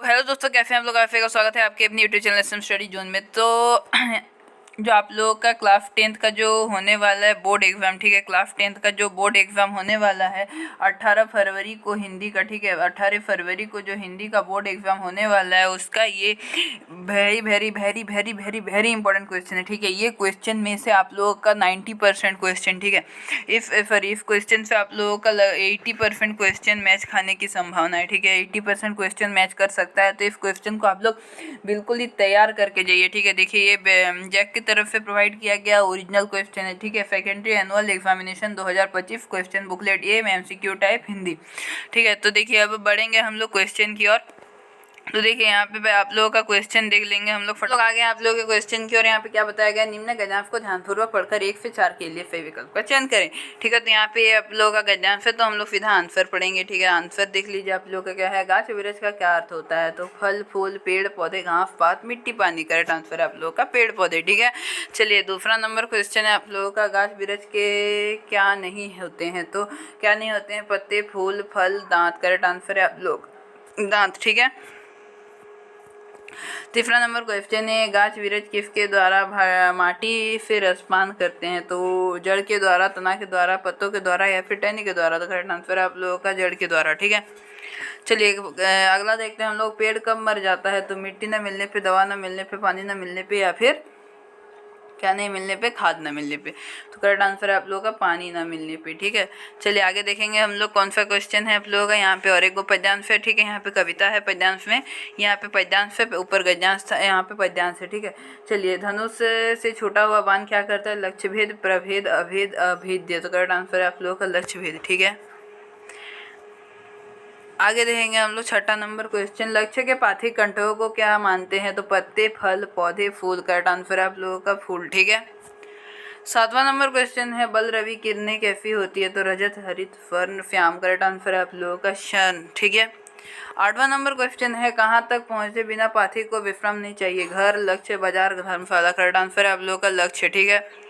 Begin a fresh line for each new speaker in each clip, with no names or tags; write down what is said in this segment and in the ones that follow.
Hello दोस्तों, कैसे हैं आप लोग। आपका स्वागत है आपके अपनी YouTube channel SM study zone में। तो जो आप लोगों का क्लास 10th का जो होने वाला है बोर्ड एग्ज़ाम, ठीक है, क्लास 10th का जो बोर्ड एग्ज़ाम होने वाला है 18 फरवरी को हिंदी का, ठीक है, 18 फरवरी को जो हिंदी का बोर्ड एग्ज़ाम होने वाला है उसका ये very very very very very very important question है, ठीक है। ये क्वेश्चन में से आप लोगों का 90% क्वेश्चन, ठीक है, इस क्वेश्चन से आप लोगों का 80% क्वेश्चन मैच खाने की संभावना है, ठीक है। 80% क्वेश्चन मैच कर सकता है, तो इस क्वेश्चन को आप लोग बिल्कुल ही तैयार करके जाइए, ठीक है। देखिए ये जैक की तरफ से प्रोवाइड किया गया ओरिजिनल क्वेश्चन है, ठीक है। Secondary annual examination 2025 question booklet ये एमसीक्यू टाइप हिंदी, ठीक है। तो देखिए अब बढ़ेंगे हम लोग क्वेश्चन की ओर। तो देखिए यहाँ पे आप लोगों का क्वेश्चन देख लेंगे हम लोग। फटाफट आगे आप लोगों के क्वेश्चन की और यहाँ पे क्या बताया गया, निम्न गद्यांश को ध्यानपूर्वक पढ़कर 1 से 4 के लिए सही विकल्प का चयन करें, ठीक है। तो यहाँ पे आप लोगों का गद्यांश है, तो हम लोग सीधा आंसर पढ़ेंगे, ठीक है। आंसर देख लीजिए आप लोगों का क्या है। गाछ वृक्ष का क्या अर्थ होता है, तो फल फूल पेड़ पौधे घास पात मिट्टी पानी। करेक्ट आंसर है आप लोगों का पेड़ पौधे, ठीक है। चलिए दूसरा नंबर क्वेश्चन है आप लोगों का, गाछ वृक्ष के क्या नहीं होते हैं, तो क्या नहीं होते हैं, पत्ते फूल फल दांत। करेक्ट आंसर है आप लोग दांत, ठीक है। तीसरा नंबर क्वेश्चन है, गाछ वृक्ष किसके द्वारा माटी से रसपान करते हैं, तो जड़ के द्वारा, तना के द्वारा, पत्तों के द्वारा या फिर टहनी के द्वारा। तो करेक्ट आंसर है आप लोगों का जड़ के द्वारा, ठीक है। चलिए अगला देखते हैं हम लोग, पेड़ कब मर जाता है, तो मिट्टी न मिलने पे, दवा न मिलने पे, पानी न मिलने पे, या फिर क्या नहीं मिलने पे, खाद न मिलने पे। तो करेक्ट आंसर है आप लोगों का पानी ना मिलने पे, ठीक है। चलिए आगे देखेंगे हम लोग कौन सा क्वेश्चन है आप लोगों का। यहाँ पे और एक पद्यांश है, ठीक है। यहाँ पे कविता है पद्यांश में, यहाँ पे पद्यांश है, ऊपर गद्यांश था, यहाँ पे पद्यांश है, ठीक है। चलिए धनुष से छूटा हुआ बाण क्या करता है, लक्ष्य भेद प्रभेद अभेद अभेद्य। तो करेक्ट आंसर है आप लोगों का लक्ष्य भेद, ठीक है। आगे देखेंगे हम लोग छठा नंबर क्वेश्चन, लक्ष्य के पाथिक कंठों को क्या मानते हैं, तो पत्ते फल पौधे फूल। करेक्ट आंसर है आप लोगों का फूल, ठीक है। सातवां नंबर क्वेश्चन है, बल रवि किरणें कैसी होती है, तो रजत हरित स्वर्ण श्याम। करेक्ट आंसर है आप लोगों का शन, ठीक है। आठवां नंबर क्वेश्चन है, कहाँ तक पहुँचे बिना पाथिक को विश्राम नहीं चाहिए, घर लक्ष्य बाजार धर्मशाला। करेक्ट आंसर है आप लोगों का लक्ष्य, ठीक है।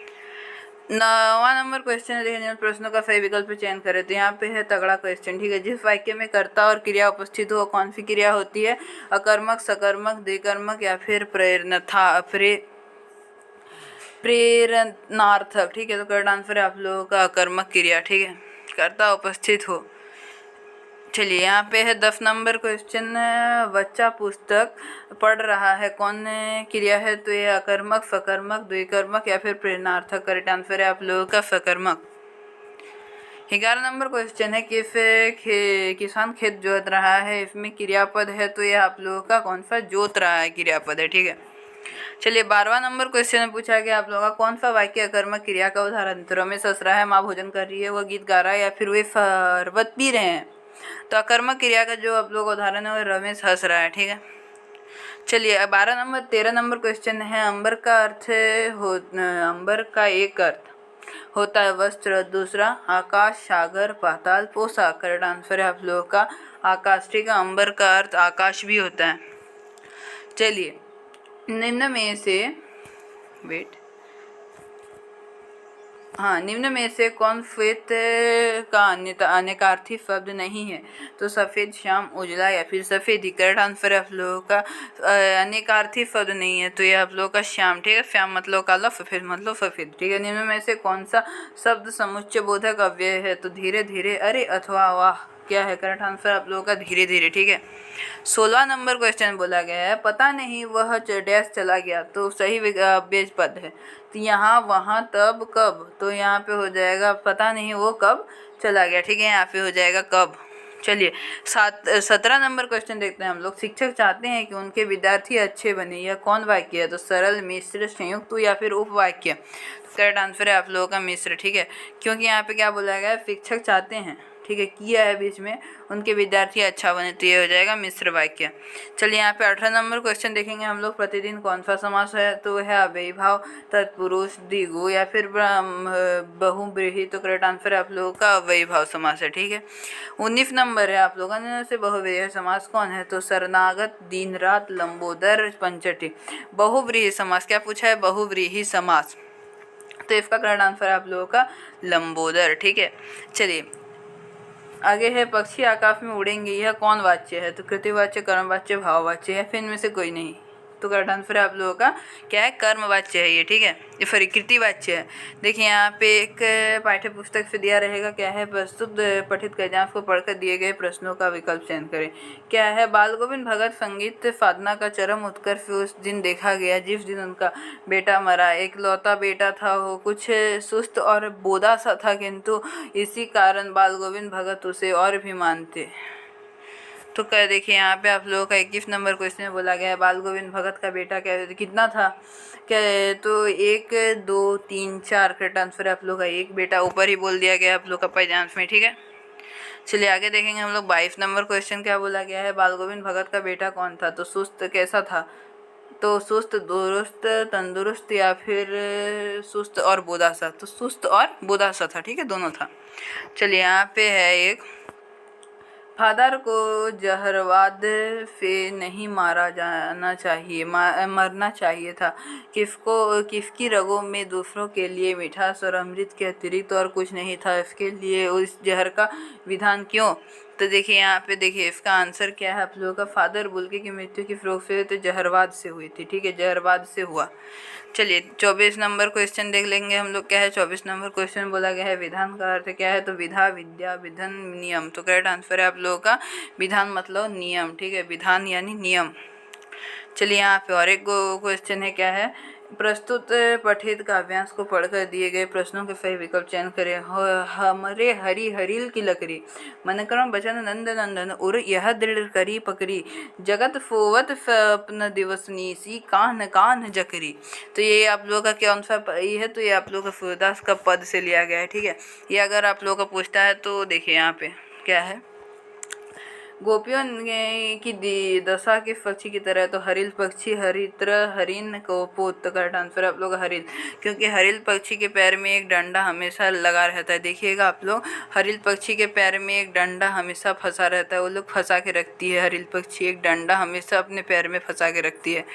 9वां नंबर क्वेश्चन है, देखिए प्रश्नों का सही विकल्प चयन करें। तो यहाँ पे है तगड़ा क्वेश्चन, ठीक है। जिस वाक्य में कर्ता और क्रिया उपस्थित हो कौन सी क्रिया होती है, अकर्मक सकर्मक द्विकर्मक या फिर प्रेरणार्थक, ठीक है। तो करेक्ट आंसर है आप लोगों का अकर्मक क्रिया, ठीक है, कर्ता उपस्थित हो। चलिए यहाँ पे है 10 नंबर क्वेश्चन, बच्चा पुस्तक पढ़ रहा है, कौन क्रिया है, तो ये अकर्मक सकर्मक द्विकर्मक या फिर प्रेरणार्थक। करेक्ट आंसर है आप लोगों का सकर्मक। 11 नंबर क्वेश्चन है, किसान खेत जोत रहा है, इसमें क्रियापद है, तो ये आप लोगों का कौन सा जोत रहा है क्रियापद है, ठीक है। चलिए 12वां नंबर क्वेश्चन में पूछा गया आप लोगों का, कौन सा वाक्य अकर्मक क्रिया का उदाहरण, तो रमेश हंस रहा है, माँ भोजन कर रही है, वह गीत गा रहा है, या फिर वे शरबत पी रहे हैं। तो अकर्मक क्रिया का जो आप लोग उदाहरण है वो रमेश हंस रहा है, ठीक है। चलिए 13 नंबर क्वेश्चन है, अंबर का अर्थ अंबर का एक अर्थ होता है वस्त्र, दूसरा आकाश सागर पाताल पोशाक। करेक्ट आंसर है आप लोगों का आकाश, ठीक है। अंबर का अर्थ आकाश भी होता है। चलिए निम्न में से निम्न में से कौन श्वेत का अनेकार्थी शब्द नहीं है, तो सफ़ेद श्याम उजला या फिर सफ़ेदी। करेक्ट आंसर है आप लोगों का अनेकार्थी शब्द नहीं है, तो ये आप लोगों का श्याम, ठीक है। श्याम मतलब काला, सफ़ेद मतलब सफ़ेद, ठीक है। निम्न में से कौन सा शब्द समुच्चय बोधक अव्यय है, तो धीरे धीरे अरे अथवा वाह। क्या है करेक्ट आंसर आप लोगों का धीरे धीरे, ठीक है। 16वां नंबर क्वेश्चन बोला गया है, पता नहीं वह डैश चला गया, तो सही अव्यय पद है, तो यहाँ वहाँ तब कब। तो यहाँ पे हो जाएगा पता नहीं वो कब चला गया, ठीक है। यहाँ पे हो जाएगा कब। चलिए 17 नंबर क्वेश्चन देखते हैं हम लोग, शिक्षक चाहते हैं कि उनके विद्यार्थी अच्छे बने, यह कौन वाक्य है, तो सरल मिश्र संयुक्त या फिर उपवाक्य। करेक्ट आंसर है आप लोगों का मिश्र, ठीक है, क्योंकि यहाँ पे क्या बोला गया है, शिक्षक चाहते हैं, ठीक है, किया है बीच में, उनके विद्यार्थी अच्छा बने, तो ये हो जाएगा मिश्र वाक्य। चलिए यहाँ पे 18 नंबर क्वेश्चन देखेंगे हम लोग, प्रतिदिन कौन सा समास है, तो है अव्ययीभाव तत्पुरुष द्विगु या फिर बहुव्रीहि। तो करेक्ट आंसर है आप लोगों का अव्ययीभाव समास है, ठीक है। 19 नंबर है आप लोगों ने से बहुव्रीहि समास कौन है, तो शरणागत दिन रात लंबोदर पंचटी। बहुव्रीहि समास क्या पूछा है, बहुव्रीहि समास, तो इसका करेक्ट आंसर है आप लोगों का लंबोदर, ठीक है। चलिए आगे है पक्षी आकाश में उड़ेंगे, यह कौन वाच्य है? तो कृतिवाच्य, कर्मवाच्य, भाववाच्य या फिर इनमें से कोई नहीं। तो करेक्ट आंसर है आप लोगों का क्या है? कर्मवाच्य है ये, ठीक है, ये प्रकृतिवाच्य है। देखिए यहाँ पे एक पाठ्य पुस्तक से दिया रहेगा, क्या है? प्रस्तुत पठित गद्यांश को पढ़कर दिए गए प्रश्नों का विकल्प चयन करें। क्या है? बाल गोविंद भगत संगीत साधना का चरम उत्कर्ष उस दिन देखा गया जिस दिन उनका बेटा मरा। एक लौता बेटा था, वो कुछ सुस्त और बोदा सा था, किंतु इसी कारण बाल गोविंद भगत उसे और भी मानते। तो क्या देखिए यहाँ पे आप लोगों का 21 नंबर क्वेश्चन में बोला गया है बाल गोविंद भगत का बेटा क्या कितना था? क्या है? तो 1 2 3 4 करेक्ट आंसर है आप लोग का एक बेटा, ऊपर ही बोल दिया गया आप लोग का पद्यांश में, ठीक है। चलिए आगे देखेंगे हम लोग 22 नंबर क्वेश्चन क्या बोला गया है? बाल गोविंद भगत का बेटा कौन था? तो सुस्त कैसा था? तो सुस्त, दुरुस्त, तंदुरुस्त या फिर सुस्त और बोदासा? तो सुस्त और बोदासा था, ठीक है, दोनों था। चलिए यहाँ पे है एक, फादर को जहरवाद से नहीं मारा जाना चाहिए, मरना चाहिए था। किसकी रगों में दूसरों के लिए मिठास और अमृत के अतिरिक्त और कुछ नहीं था, इसके लिए उस जहर का विधान क्यों? तो देखिए यहाँ पे देखिए इसका आंसर क्या है आप लोगों का? फादर बुल्के की मृत्यु किस रोग से हुई? तो जहरवाद से हुई थी, ठीक है, जहरवाद से हुआ। चलिए 24 नंबर क्वेश्चन देख लेंगे हम लोग। क्या है 24 नंबर क्वेश्चन? बोला गया है विधान का अर्थ क्या है? तो विधा, विद्या, विधन, नियम। तो करेक्ट आंसर है आप लोगों का विधान मतलब नियम, ठीक है, विधान यानी नियम। चलिए यहाँ पे और एक क्वेश्चन है, क्या है? प्रस्तुत पठित काव्यांश को पढ़कर दिए गए प्रश्नों के सही विकल्प चयन करें। हमरे हरी हरील की लकड़ी, मन क्रम बचन नंद नंदन उर यह दृढ़ करी पकड़ी, जगत फोवत स्वप्न दिवसनीसी कान कान जकरी। तो ये आप लोगों का कौन सा ये है? तो ये आप लोगों का सूरदास का पद से लिया गया है, ठीक है। ये अगर आप लोगों का पूछता है तो देखिए यहाँ पे क्या है? गोपियों की दशा के पक्षी की तरह, तो हरिल पक्षी हरित्र हरिन को पोत। तो करेक्ट आंसर आप लोग हरिल, क्योंकि हरिल पक्षी के पैर में एक डंडा हमेशा लगा रहता है। देखिएगा आप लोग, हरिल पक्षी के पैर में एक डंडा हमेशा फंसा रहता है, वो लोग फंसा के रखती है। हरिल पक्षी एक डंडा हमेशा अपने पैर में फंसा के रखती है।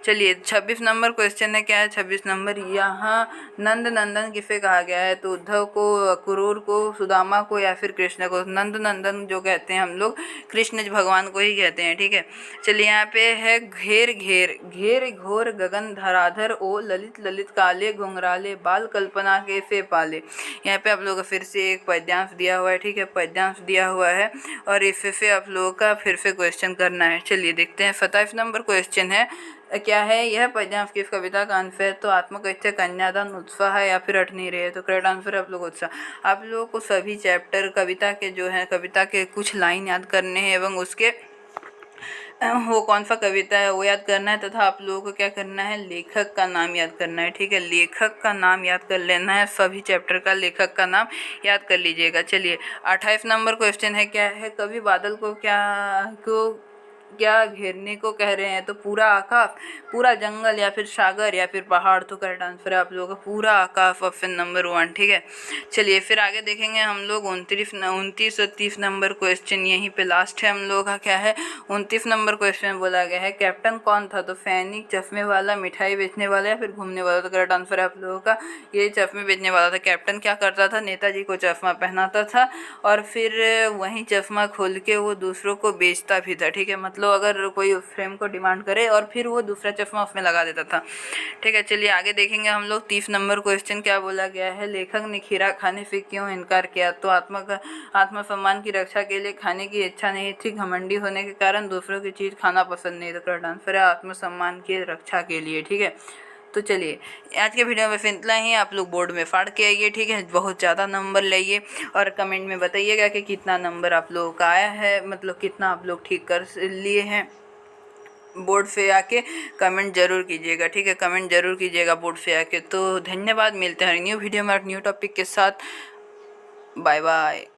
चलिए 26 नंबर क्वेश्चन है, क्या है 26 नंबर? यहाँ नंद नंदन किसे कहा गया है? तो उद्धव को, क्रूर को, सुदामा को या फिर कृष्ण को? नंद नंदन जो कहते हैं हम लोग कृष्ण भगवान को ही कहते हैं, ठीक है। चलिए यहाँ पे है घेर घेर, घेर घोर गगन धराधर ओ ललित ललित काले घुंघराले बाल कल्पना के से पाले। यहाँ पे आप लोगों का फिर से एक पद्यांश दिया हुआ है, ठीक है, पद्यांश दिया हुआ है और इससे आप लोगों का फिर से क्वेश्चन करना है। चलिए देखते हैं 27 नंबर क्वेश्चन है, क्या है? यह पद्यांश किस कविता का अंश है? तो आत्मकथ्य, कन्यादान, उत्साह है या फिर अट नहीं रहे? तो करेक्ट आंसर है आप लोग उत्साह। आप लोगों को सभी चैप्टर कविता के जो है कविता के कुछ लाइन याद करने हैं एवं उसके वो कौन सा कविता है वो याद करना है, तथा आप लोगों को क्या करना है? लेखक का नाम याद करना है, ठीक है, लेखक का नाम याद कर लेना है। सभी चैप्टर का लेखक का नाम याद कर लीजिएगा। चलिए 28 नंबर क्वेश्चन है, क्या है? कवि बादल को क्या घेरने को कह रहे हैं? तो पूरा आकाश, पूरा जंगल या फिर सागर या फिर पहाड़? तो करेक्ट आंसर है आप लोगों का पूरा आकाश, ऑप्शन नंबर 1, ठीक है। चलिए फिर आगे देखेंगे हम लोग 29 और 30 नंबर क्वेश्चन, यहीं पे लास्ट है हम लोगों का। क्या है 29 नंबर क्वेश्चन? बोला गया है कैप्टन कौन था? तो सैनिक, चश्मे वाला, मिठाई बेचने वाला या फिर घूमने वाला? तो करेक्ट आंसर है आप लोगों का ये चश्मे बेचने वाला था। कैप्टन क्या करता था? नेताजी को चश्मा पहनाता था और फिर वहीं चश्मा खोल के वो दूसरों को बेचता भी था, ठीक है, मतलब अगर कोई फ्रेम को डिमांड करे और फिर वो दूसरा चश्मा उसमें लगा देता था, ठीक है। चलिए आगे देखेंगे हम लोग 30 नंबर क्वेश्चन, क्या बोला गया है? लेखक ने खीरा खाने से क्यों इनकार किया? तो आत्मसम्मान की रक्षा के लिए खाने की इच्छा नहीं थी, घमंडी होने के कारण दूसरों की चीज़ खाना पसंद नहीं। तो करेक्ट आंसर है आत्मसम्मान की रक्षा के लिए, ठीक है। तो चलिए आज के वीडियो में फिर इतना ही। आप लोग बोर्ड में फाड़ के आइए, ठीक है, बहुत ज़्यादा नंबर लाइए और कमेंट में बताइएगा कि कितना नंबर आप लोगों का आया है, मतलब कितना आप लोग ठीक कर लिए हैं। बोर्ड से आके कमेंट जरूर कीजिएगा, ठीक है, कमेंट जरूर कीजिएगा बोर्ड से आके। तो धन्यवाद, मिलते हैं न्यू वीडियो में न्यू टॉपिक के साथ। Bye bye.